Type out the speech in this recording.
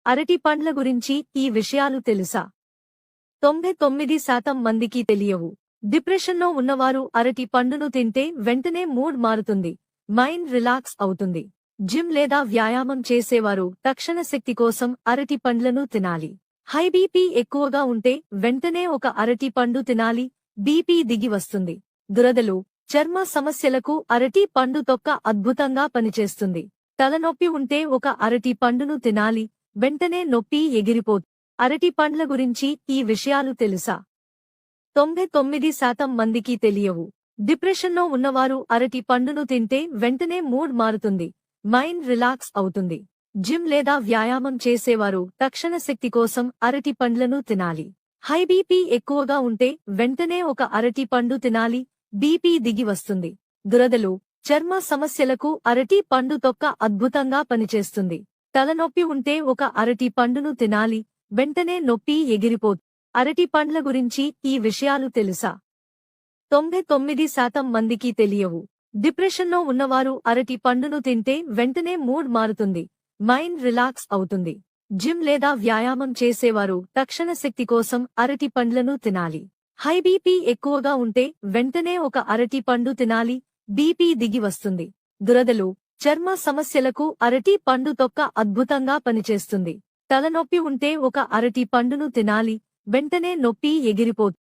అరటి పండ్ల గురించి ఈ విషయాలు తెలుసా? 99% మందికి తెలియవు. డిప్రెషన్లో ఉన్నవారు అరటి పండును తింటే వెంటనే మూడ్ మారుతుంది, మైండ్ రిలాక్స్ అవుతుంది. జిమ్ లేదా వ్యాయామం చేసేవారు తక్షణ శక్తి కోసం అరటి పండ్లను తినాలి. హై బీపీ ఎక్కువగా ఉంటే వెంటనే ఒక అరటి పండు తినాలి, బీపీ దిగి వస్తుంది. దురదలు, చర్మ సమస్యలకు అరటి పండు తొక్క అద్భుతంగా పనిచేస్తుంది. తలనొప్పి ఉంటే ఒక అరటి పండును తినాలి, వెంటనే నొప్పి ఎగిరిపోతుంది. అరటి పండ్ల గురించి ఈ విషయాలు తెలుసా? 99% మందికి తెలియవు. డిప్రెషన్లో ఉన్నవారు అరటి పండును తింటే వెంటనే మూడ్ మారుతుంది, మైండ్ రిలాక్స్ అవుతుంది. జిమ్ లేదా వ్యాయామం చేసేవారు తక్షణ శక్తి కోసం అరటి పండ్లను తినాలి. హై బీపీ ఎక్కువగా ఉంటే వెంటనే ఒక అరటి పండు తినాలి, బీపీ దిగి వస్తుంది. దురదలు, చర్మ సమస్యలకు అరటి పండు తొక్క అద్భుతంగా పనిచేస్తుంది. తలనొప్పి ఉంటే ఒక అరటి పండును తినాలి, వెంటనే నొప్పి ఎగిరిపోతుంది. అరటి పండ్ల గురించి ఈ విషయాలు తెలుసా? 99% మందికి తెలియవు. డిప్రెషన్లో ఉన్నవారు అరటి పండును తింటే వెంటనే మూడ్ మారుతుంది, మైండ్ రిలాక్స్ అవుతుంది. జిమ్ లేదా వ్యాయామం చేసేవారు తక్షణ శక్తి కోసం అరటి పండ్లను తినాలి. హై బీపీ ఎక్కువగా ఉంటే వెంటనే ఒక అరటి పండు తినాలి, బీపీ దిగి వస్తుంది. దురదలు, చర్మ సమస్యలకు అరటి పండు తొక్క అద్భుతంగా పనిచేస్తుంది. తలనొప్పి ఉంటే ఒక అరటి పండును తినాలి, వెంటనే నొప్పి ఎగిరిపోతుంది.